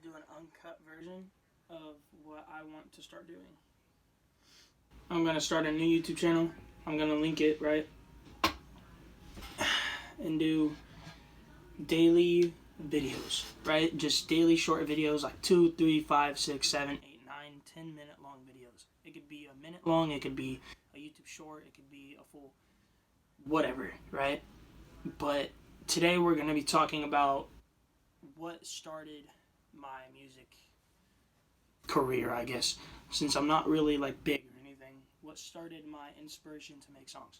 do an uncut version of what I want to start doing. I'm going to start a new YouTube channel. I'm going to link it, right? And do daily videos, right? Just daily short videos, like 2, 3, 5, 6, 7, 8, 9, 10-minute long videos. It could be a minute long, it could be a YouTube short, it could be a full whatever, right? But today we're going to be talking about what started my music career, I guess, since I'm not really like big or anything. What started my inspiration to make songs.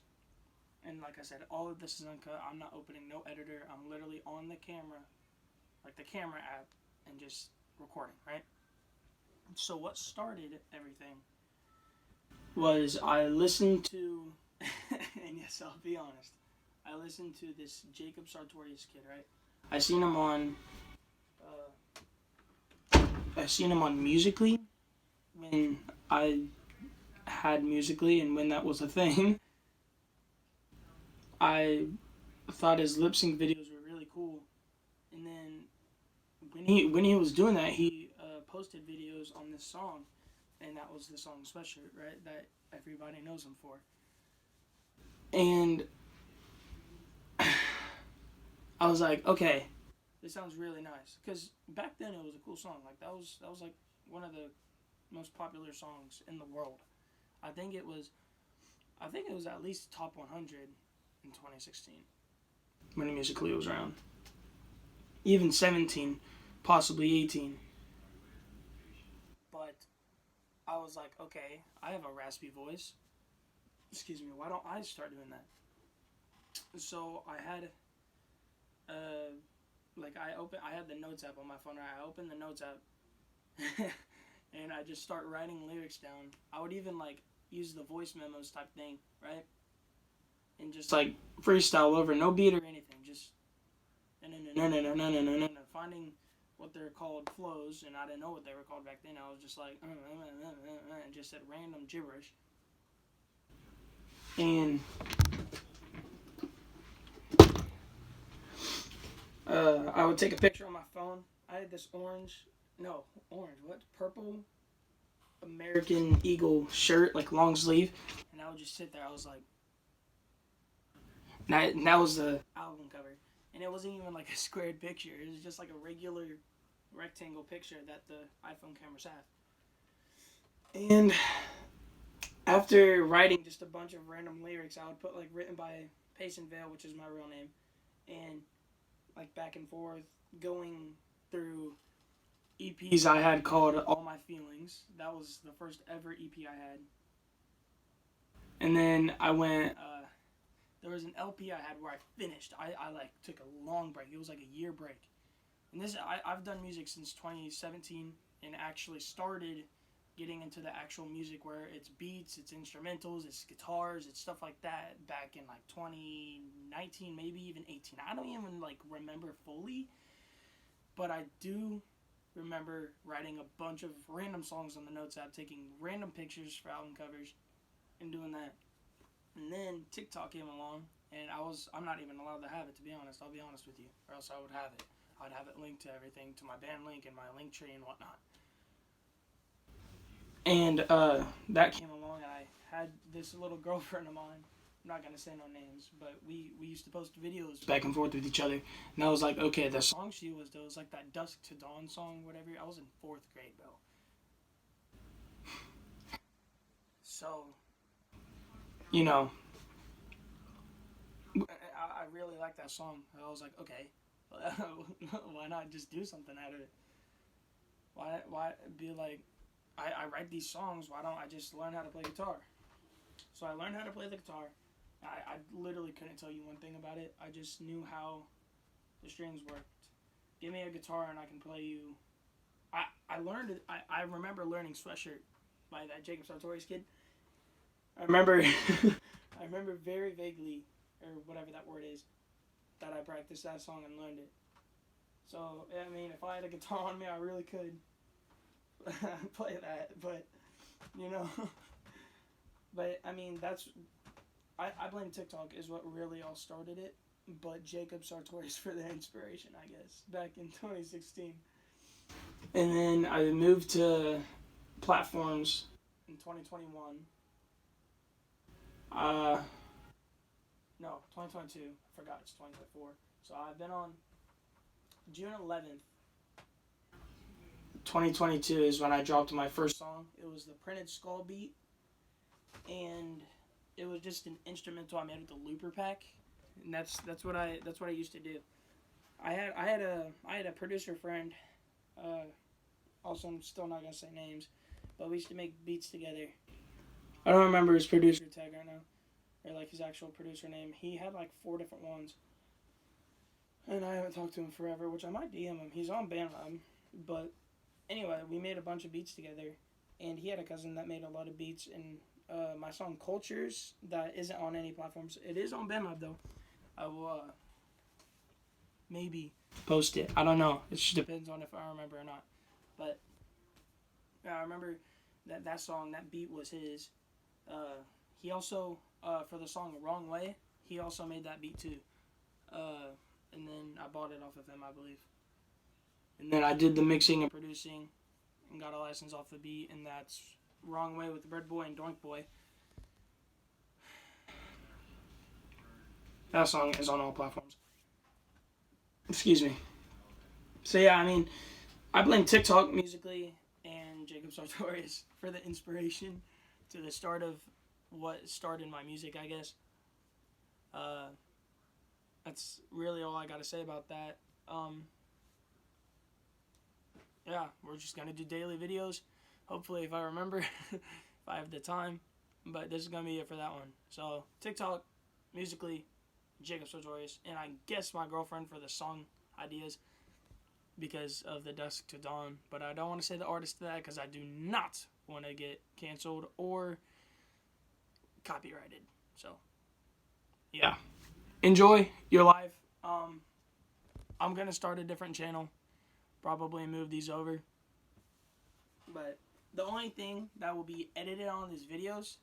And like I said, all of this is uncut. I'm not opening no editor. I'm literally on the camera, like the camera app, and just recording, right? So what started everything was I listened to, and yes, I'll be honest, I listened to this Jacob Sartorius kid, right? I seen him on Musically when I had Musically and when that was a thing. I thought his lip sync videos were really cool, and then when he was doing that, he posted videos on this song, and that was the song Sweatshirt, right? That everybody knows him for. And I was like, okay, this sounds really nice, because back then it was a cool song. Like that was like one of the most popular songs in the world. I think it was at least top 100 in 2016 when Musically was around. Even 17, possibly 18. But I was like, okay, I have a raspy voice. Excuse me, why don't I start doing that? So I had, I had the notes app on my phone. Right? I opened the notes app, and I just start writing lyrics down. I would even like use the voice memos type thing, right? And just like freestyle over, no beat or anything, just finding what they're called flows, and I didn't know what they were called back then. I was just like, and just said random gibberish. And I would take a picture on my phone. I had this purple American Eagle shirt, like long sleeve, and I would just sit there. I was like, that was the album cover, and it wasn't even like a squared picture. It was just like a regular rectangle picture that the iPhone cameras have. And after writing just a bunch of random lyrics, I would put like written by Payson Vale, which is my real name, and like back and forth, going through EPs I had called All My Feelings. That was the first ever EP I had. And then I went, there was an LP I had where I finished. I like took a long break. It was like a year break. And I've done music since 2017 and actually started getting into the actual music where it's beats, it's instrumentals, it's guitars, it's stuff like that back in like 2019, maybe even 18. I don't even like remember fully, but I do remember writing a bunch of random songs on the notes app, taking random pictures for album covers, and doing that. And then TikTok came along, and I'm not even allowed to have it, to be honest. I'll be honest with you, or else I would have it. I'd have it linked to everything, to my band link and my link tree and whatnot. And that came along, and I had this little girlfriend of mine. I'm not going to say no names, but we used to post videos back and forth with each other. And I was like, okay, the song she was doing was like that Dusk to Dawn song, whatever. I was in 4th grade, though. So, you know, I really like that song. I was like, okay, why not just do something out of it? Why be like, I write these songs, why don't I just learn how to play guitar? So I learned how to play the guitar. I literally couldn't tell you one thing about it. I just knew how the strings worked. Give me a guitar and I can play you. I learned it. I remember learning Sweatshirt by that Jacob Sartorius kid. I remember I remember very vaguely, or whatever that word is, that I practiced that song and learned it. So, I mean, if I had a guitar on me, I really could play that, but, you know. But, I mean, I blame TikTok is what really all started it, but Jacob Sartorius for the inspiration, I guess, back in 2016. And then I moved to platforms in 2021. No, 2022. I forgot it's 2024. So I've been on June 11th. 2022 is when I dropped my first song. It was the Printed Skull beat, and it was just an instrumental I made with the looper pack, and that's what I used to do. I had a producer friend. Also, I'm still not gonna say names, but we used to make beats together. I don't remember his producer tag right now, or like his actual producer name. He had like 4 different ones, and I haven't talked to him forever, which I might DM him. He's on BandLab, but anyway, we made a bunch of beats together, and he had a cousin that made a lot of beats. And my song Cultures, that isn't on any platforms. It is on BandLab though. I will maybe post it. I don't know. It just depends on if I remember or not. But yeah, I remember that song, that beat was his. He also for the song Wrong Way, he also made that beat too. And then I bought it off of him, I believe. And then I did the mixing and producing and got a license off the beat, and that's Wrong Way with Red Boy and Doink Boy. That song is on all platforms. Excuse me. So yeah, I mean, I blame TikTok musically and Jacob Sartorius for the inspiration to the start of what started my music, I guess. That's really all I got to say about that. Yeah, we're just going to do daily videos. Hopefully, if I remember, if I have the time. But this is going to be it for that one. So, TikTok, musically, Jacob Sartorius, and I guess my girlfriend for the song ideas because of the Dusk to Dawn. But I don't want to say the artist to that because I do not want to get canceled or copyrighted. So, yeah. Enjoy your life. I'm going to start a different channel. Probably move these over. But the only thing that will be edited on these videos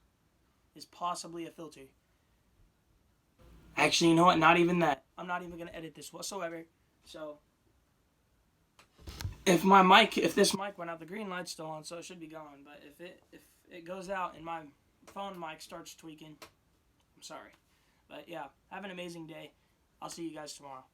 is possibly a filter. Actually, you know what? Not even that. I'm not even going to edit this whatsoever. So, if this mic went out, the green light's still on, so it should be gone. But if it goes out and my phone mic starts tweaking, I'm sorry. But yeah, have an amazing day. I'll see you guys tomorrow.